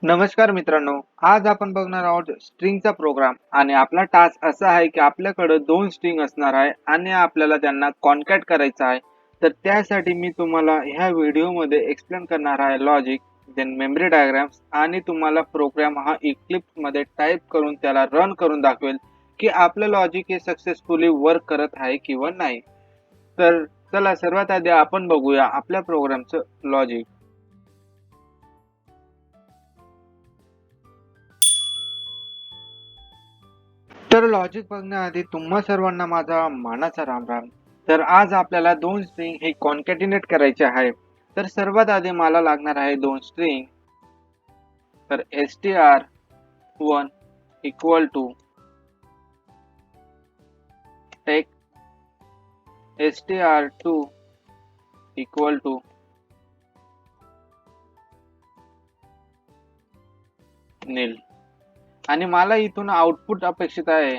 नमस्कार मित्रांनो, आज आपण बघणार आहोत स्ट्रिंगचा प्रोग्राम आणि आपला टास्क असा आहे की आपल्याकडे दोन स्ट्रिंग असणार आहे आणि आपल्याला त्यांना कॉन्कॅट करायचं आहे. तर त्यासाठी मी तुम्हाला ह्या व्हिडिओमध्ये एक्सप्लेन करणार आहे लॉजिक, देन मेमरी डायग्राम्स आणि तुम्हाला प्रोग्राम हा इक्लिप्स मध्ये टाइप करून त्याला रन करून दाखवेल की आपलं लॉजिक हे सक्सेसफुली वर्क करत आहे किंवा नाही. तर चला सर्वात आधी आपण बघूया आपल्या प्रोग्रामचं लॉजिक. तर लॉजिक बघण्याआधी तुम्हा सर्वांना माझा मानाचा राम राम. तर आज आपल्याला दोन स्ट्रिंग हे कॉन्कॅटिनेट करायचे आहे. तर सर्वात आधी मला लागणार आहे दोन स्ट्रिंग. तर str1 equal to tech str2 equal to Neel आणि मला इथून आउटपुट अपेक्षित आहे.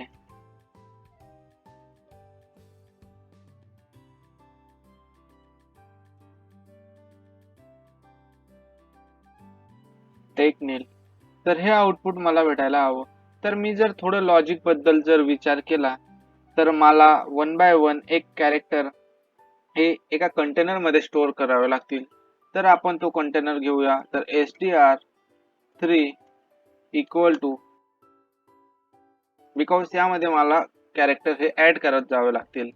टेक नील. तर हे आउटपुट मला भेटायला हवं. तर मी जर थोडं लॉजिक बद्दल जर विचार केला तर मला वन बाय वन एक कॅरेक्टर हे एका कंटेनर मध्ये स्टोअर करावे लागतील. तर आपण तो कंटेनर घेऊया. तर str3 इक्वल टू, बिकॉज यामध्ये मला कॅरेक्टर हे ऍड करत जावे लागतील.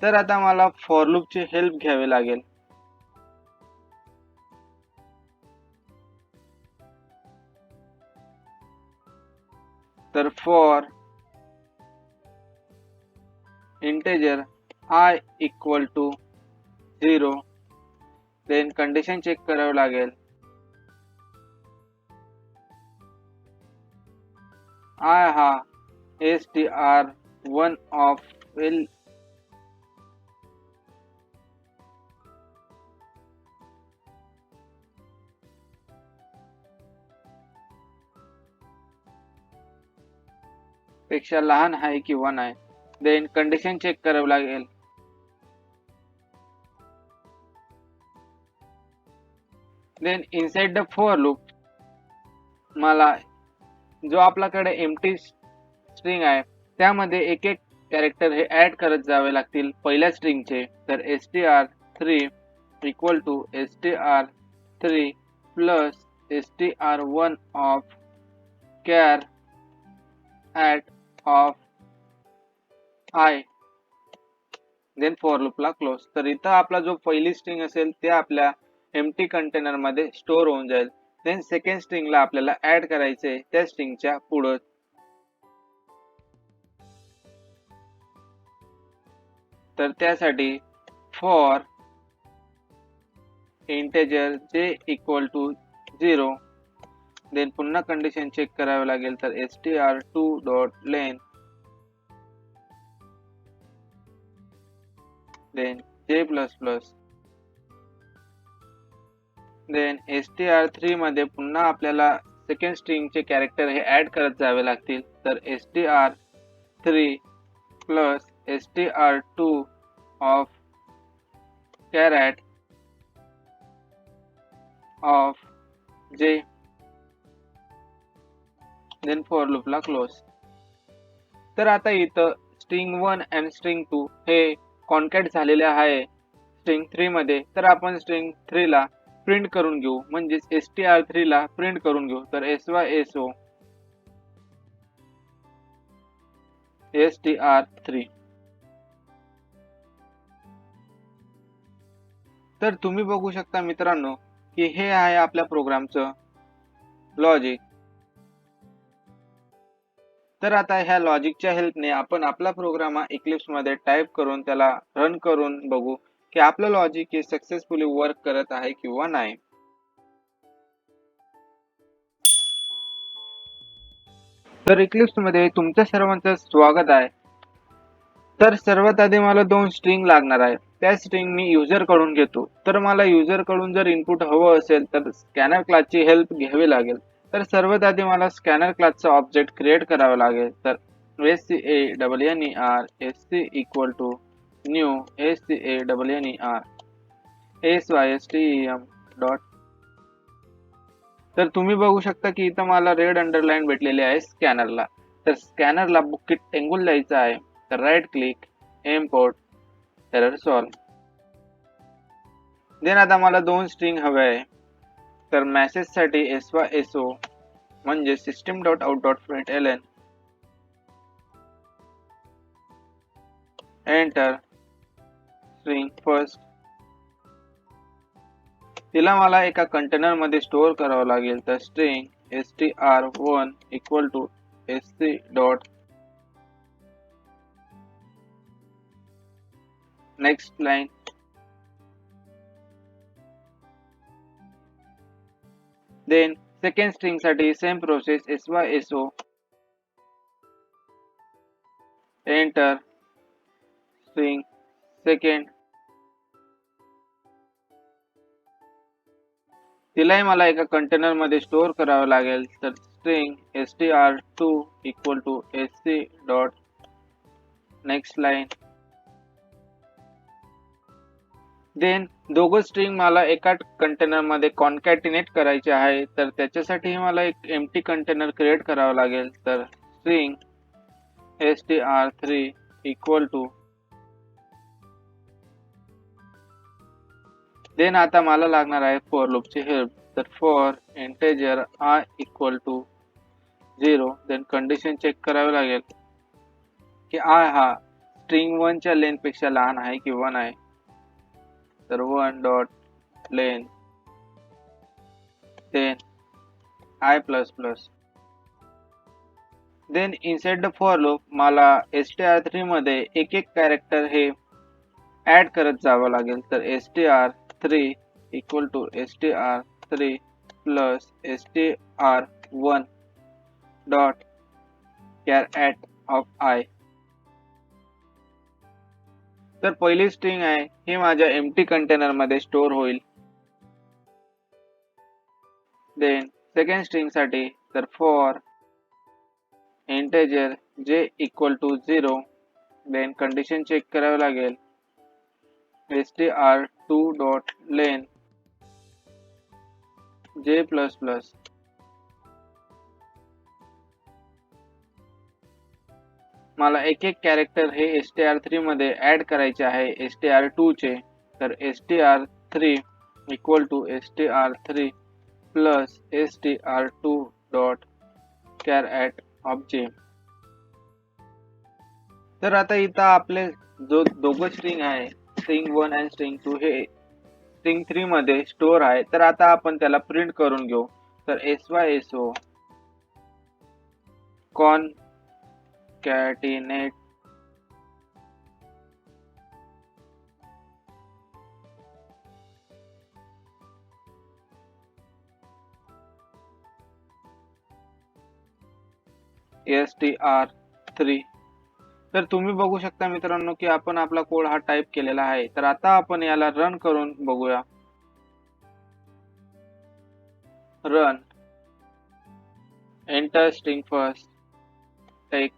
तर आता मला फॉर लूप ची हेल्प घ्यावी लागेल. तर for integer I equal to 0, then condition check करावी लागेल. I हा str1 ऑफ पेक्षा लहान आहे किंवा नाही. देन कंडिशन चेक करावी लागेल. Then inside the for loop मला जो आपल्याकडे एम्प्टी स्ट्रिंग आहे त्यामध्ये एक एक कॅरेक्टर हे ऍड करत जावे लागतील पहिल्या स्ट्रिंगचे. तर str3 equal to str3 plus str1 of char at of I, then for लूपला क्लोज. तर इथं आपला जो पहिली स्ट्रिंग असेल ते आपल्या एम्प्टी कंटेनर मध्ये स्टोअर होऊन जाईल. देन सेकंड स्ट्रिंगला आपल्याला ऍड करायचे त्या स्ट्रिंगच्या पुढे. तर त्यासाठी for integer j equal to 0, then पुन्हा कंडिशन चेक करावे लागेल. तर str2 dot len, then j plus plus, then str3 मध्ये पुन्हा आपल्याला सेकंड स्ट्रिंगचे कॅरेक्टर हे ऍड करत जावे लागतील. तर str3 plus str2 of char at of j, then for लूपला क्लोज. तर आता इथं स्ट्रिंग 1 आणि स्ट्रिंग 2 हे कॉन्कॅट झालेले आहे स्ट्रिंग 3 मध्ये. तर आपण स्ट्रिंग 3 ला प्रिंट करून घेऊ, म्हणजे str3 ला प्रिंट करून घेऊ. तर syso str3. तर तुम्ही बघू शकता मित्रांनो की हे आहे आपल्या प्रोग्रामचं लॉजिक. तर आता ह्या लॉजिकच्या हेल्पने आपण आपला प्रोग्राम इक्लिप्स मध्ये टाइप करून त्याला रन करून बघू की आपलं लॉजिक हे सक्सेसफुली वर्क करत आहे किंवा नाही. तर इक्लिप्स मध्ये तुमच्या सर्वांचं स्वागत आहे. तर सर्वात आधी मला दोन स्ट्रिंग लागणार आहे. त्या स्ट्रिंग मी युजर कडून घेतो. तर मला युजर कडून जर इनपुट हवं असेल तर स्कॅनर क्लासची हेल्प घ्यावी लागेल. तर सर्वात आधी मला स्कॅनर क्लासचा ऑब्जेक्ट क्रिएट करावा लागेल. तर scanner sc equal to new scanner system dot तर तुम्ही बघू शकता की इथं मला रेड अंडरलाईन भेटलेली आहे स्कॅनरला. तर स्कॅनरला बुकिट टेंगुल द्यायचं आहे. तर right click, import, error solve. Then आता मला 2 स्ट्रिंग हवे आहे. तर मेसेज साठी SYSO म्हणजे system.out.println, एंटर, स्ट्रिंग फर्स्ट. तिला मला एका कंटेनर मध्ये स्टोअर करावं लागेल. तर string str1 equal to sc dot next line. Then second string साठी same process, SYSO, enter, string second. तिलाही मला एका कंटेनर मध्ये स्टोअर करावं लागेल. तर string str2 equal to sc dot next line. Then दोघं स्ट्रिंग मला एका कंटेनर मध्ये कॉन्कॅटिनेट करायचे आहे. तर त्याच्यासाठी मला एक एम्प्टी कंटेनर क्रिएट करावं लागेल. तर string str3 equal to. Then आता मला लागणार आहे फॉर लूपची हेल्प. तर for integer I equal to 0. Then condition check करावी लागेल की I हा स्ट्रिंग 1 च्या लेंथ पेक्षा लहान आहे की 1 आहे. तर 1 dot length, then I plus plus. Then inside the for loop मला str3 मध्ये एक एक कॅरेक्टर हे ऍड करत जावं लागेल. तर str3 equal to str3 plus str1 dot char of I. तर पहिली स्ट्रिंग आहे ही माझ्या एम्प्टी कंटेनर मध्ये स्टोअर होईल. देन सेकंड स्ट्रिंग साठी तर for integer j equal to 0. Then condition check करावी लागेल str2 dot length j plus plus. मला एक एक कॅरेक्टर हे str3 मध्ये ऍड करायचे आहे str2 चे. तर str3 equal to str3 plus str2 dot char of j. तर आता इथं आपले जो दोघं स्ट्रिंग आहे स्ट्रिंग 1 आणि स्ट्रिंग 2 हे स्ट्रिंग 3 मध्ये स्टोअर आहे. तर आता आपण त्याला प्रिंट करून घेऊ. तर SYSO कॉन्कॅटिनेट str3. तर तुम्ही बघू शकता मित्रांनो की आपण आपला कोड हा टाइप केलेला आहे. तर आता आपण याला रन करून बघूया. Run, enter string first, tech,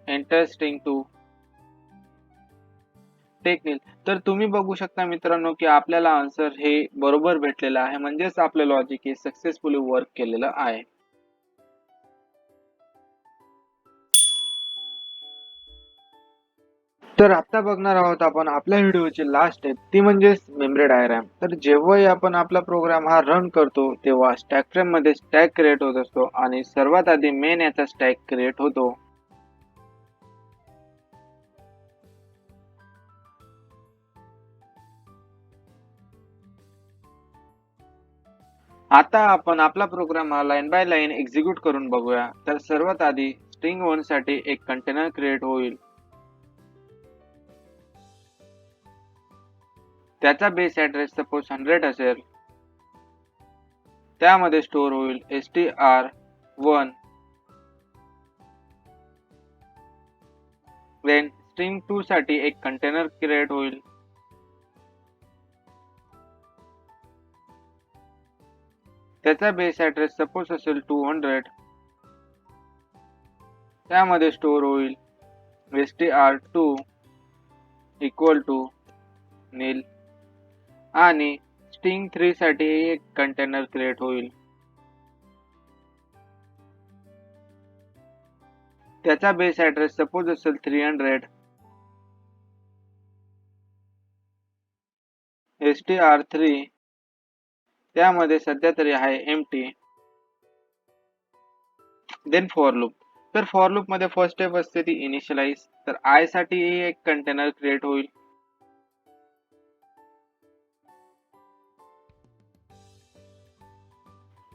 enter string 2, tech Neel. तर तुम्ही बघू शकता मित्रांनो की आपल्याला आन्सर हे बरोबर भेटलेलं आहे. म्हणजेच आपलं लॉजिक हे सक्सेसफुली वर्क केलेलं आहे. तर आता बघणार आहोत आपण आपल्या व्हिडिओची लास्ट स्टेप, ती म्हणजे मेमरी डायग्राम. तर जेव्हाही आपण आपला प्रोग्राम हा रन करतो तेव्हा स्टॅक फ्रेम मध्ये स्टॅक क्रिएट होत असतो आणि सर्वात आधी मेन याचा स्टॅक क्रिएट होतो. आता आपण आपला प्रोग्राम हा लाईन बाय लाईन एक्झिक्यूट करून बघूया. तर सर्वात आधी स्ट्रिंग 1 साठी एक कंटेनर क्रिएट होईल. त्याचा बेस ऍड्रेस सपोज 100 असेल. त्यामध्ये स्टोअर होईल str1. देन स्ट्रिंग 2 साठी एक कंटेनर क्रिएट होईल. त्याचा बेस ऍड्रेस सपोज असेल 200. त्यामध्ये स्टोअर होईल str2 इक्वल टू नील. आणि स्ट्रिंग 3 साठी एक कंटेनर क्रिएट होईल. त्याचा बेस ऍड्रेस सपोज असेल 300. str3 त्यामध्ये सध्या तरी आहे एम्प्टी. Then for loop. तर फॉर लूप मध्ये फर्स्ट स्टेप असते ती इनिशियलाइज. तर आय साठी एक कंटेनर क्रिएट होईल.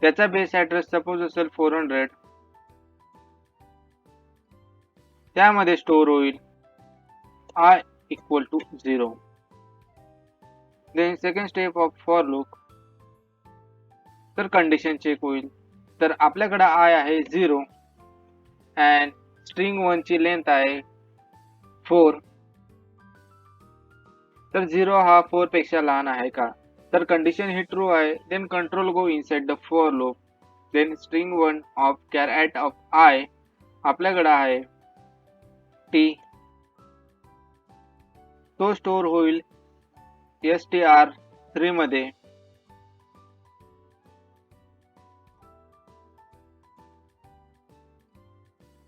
त्याचा बेस ऍड्रेस सपोज असेल 400. त्यामध्ये स्टोअर होईल I equal to 0. Then second step of for loop. तर कंडिशन चेक होईल. तर आपल्याकडे आय आहे 0 अँड स्ट्रिंग 1 ची लेंथ आहे 4. तर 0 हा 4 पेक्षा लहान आहे का? तर कंडिशन ही ट्रू आहे. Then control go inside the for loop. Then string 1 of char of I आपल्याकडे आहे टी. तो स्टोअर होईल str3 मध्ये.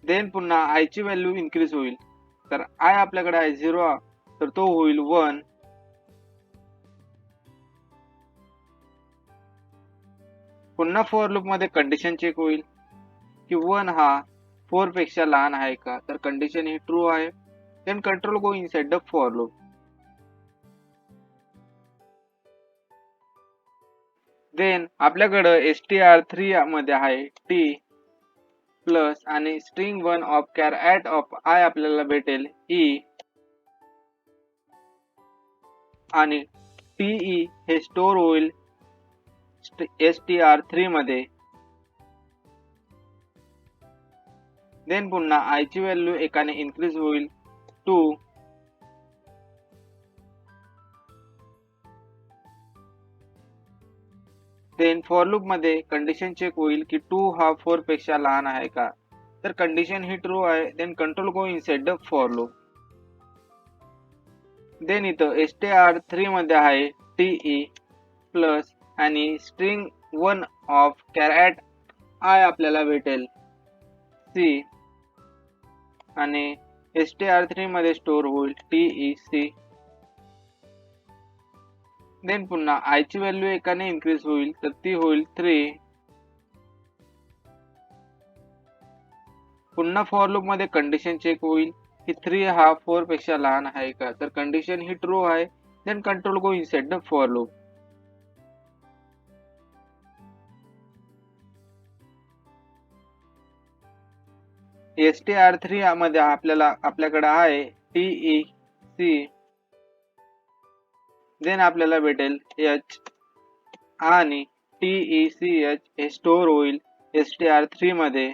देन पुन्हा आय ची व्हॅल्यू इन्क्रीज होईल. तर आय आपल्याकडे आहे 0 तर तो होईल 1. पुन्हा फॉर लूप मध्ये कंडिशन चेक होईल की 1 हा 4 पेक्षा लहान आहे का? तर कंडिशन ही ट्रू आहे. Then control go inside the for loop. Then आपल्याकडे str3 मध्ये आहे टी प्लस आणि string 1 of char of I आपल्याला भेटेल ई. आणि टीई हे स्टोअर होईल str3 मध्ये. देन पुन्हा आय ची व्हॅल्यू एकाने इन्क्रीज होईल 2. देन फॉर लूप मध्ये कंडिशन चेक होईल की 2 हा 4 पेक्षा लहान आहे का? तर कंडिशन ही ट्रू आहे. Then control go inside the for loop. Then इथं str3 मध्ये आहे टीई प्लस आणि स्ट्रिंग 1 ऑफ कॅर आय आपल्याला भेटेल सी. आणि str3 मध्ये स्टोअर होईल टीई. देन पुन्हा आय ची व्हॅल्यू एकाने इन्क्रीज होईल तर ती होईल 3. पुन्हा फॉर लूप मध्ये कंडिशन चेक होईल की 3 हा 4 पेक्षा लहान आहे का? तर कंडिशन ही ट्रू आहे. Then control go inside the for loop. str3 मध्ये आपल्याकडे आहे टीई सी. देन आपल्याला भेटेल एच आणि टीईसीएच हे स्टोअर होईल str3 मध्ये.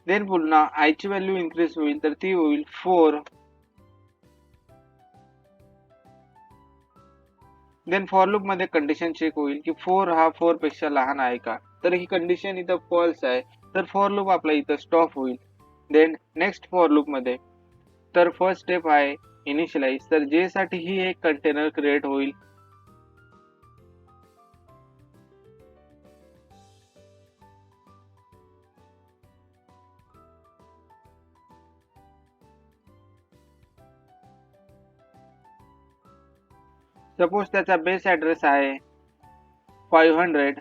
देन पुन्हा आय ची व्हॅल्यू इन्क्रीज होईल तर ती होईल 4. देन फॉर लूप मध्ये कंडिशन चेक होईल की 4 हा 4 पेक्षा लहान आहे का? तर ही कंडिशन इथं फॉल्स आहे. तर फॉर लूप आपला इथं स्टॉप होईल. देन नेक्स्ट फॉर लूप मध्ये तर फर्स्ट स्टेप आहे इनिशियलाइज. तर जे साठी ही एक कंटेनर क्रिएट होईल. सपोज त्याचा बेस ऍड्रेस आहे 500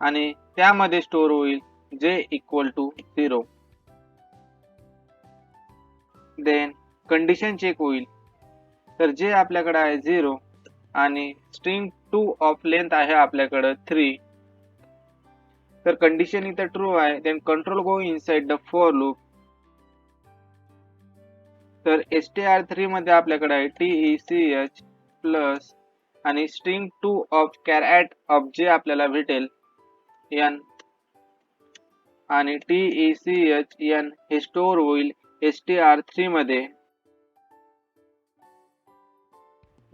आणि त्यामध्ये स्टोअर होईल J equal to 0. Then condition check होईल तर जे आपल्याकडे आहे 0 आणि स्ट्रिंग 2 ऑफ लेंथ आहे आपल्याकडे 3. तर कंडिशन इथं ट्रू आहे. Then control go inside the for loop. तर str3 मध्ये आपल्याकडे आहे टीईसीएच प्लस आणि string 2 of char of J आपल्याला भेटेल एन. आणि टीईसीएच एन हे स्टोअर होईल str3 मध्ये.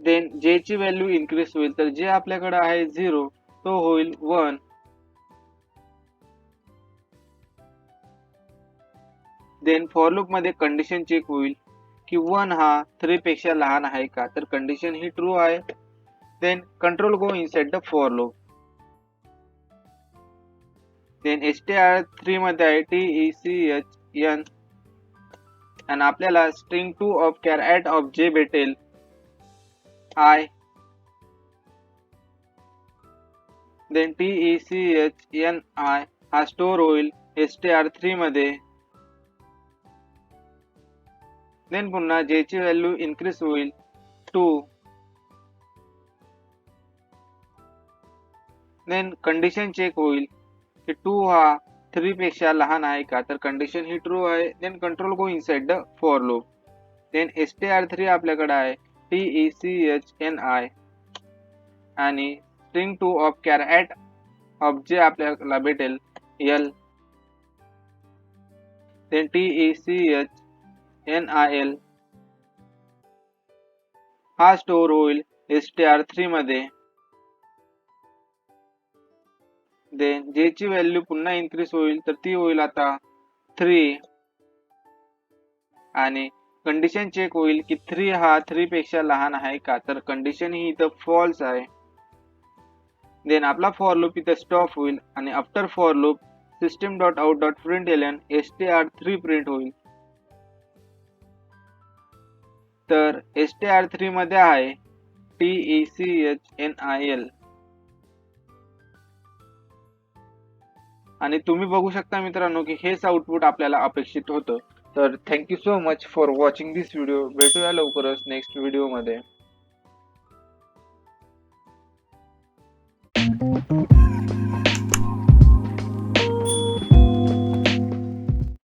देन जे ची व्हॅल्यू इन्क्रीज होईल तर जे आपल्याकडे आहे 0 तो होईल 1. देन फॉर लूप मध्ये कंडिशन चेक होईल की 1 हा 3 पेक्षा लहान आहे का, तर कंडिशन ही ट्रू आहे. Then control go inside the for loop. Then str3 मध्ये आहे TECHN आणि आपल्याला string 2 of char at of j भेटेल I. देन TECHNI हा स्टोर होईल str3 मध्ये. देन पुन्हा j ची व्हॅल्यू इन्क्रीज होईल 2. देन कंडिशन चेक होईल की 2 हा 3 पेक्षा लहान आहे का, तर कंडिशन ही ट्रू आहे. Then control go inside the for loop. Then str3 आपल्याकडे आहे TECHNI आणि string 2 of char at of j आपल्याला भेटेल L. देन TECHNIL हा स्टोर होईल str3 मध्ये. देन j ची व्हॅल्यू पुन्हा इन्क्रीज होईल, तर ती होईल आता 3 आणि कंडिशन चेक होईल की 3 हा 3 पेक्षा लहान आहे का, तर कंडिशन ही इथं फॉल्स आहे. देन आपला फॉर लूप इथं स्टॉप होईल आणि after for loop system.out.println str3 print होईल. तर str3 मध्ये आहे TECHNIL आणि तुम्ही बघू शकता मित्रांनो की हेच आउटपुट आपल्याला अपेक्षित होतं. तर thank you so much for watching this video. भेटूया लवकरच नेक्स्ट व्हिडिओमध्ये.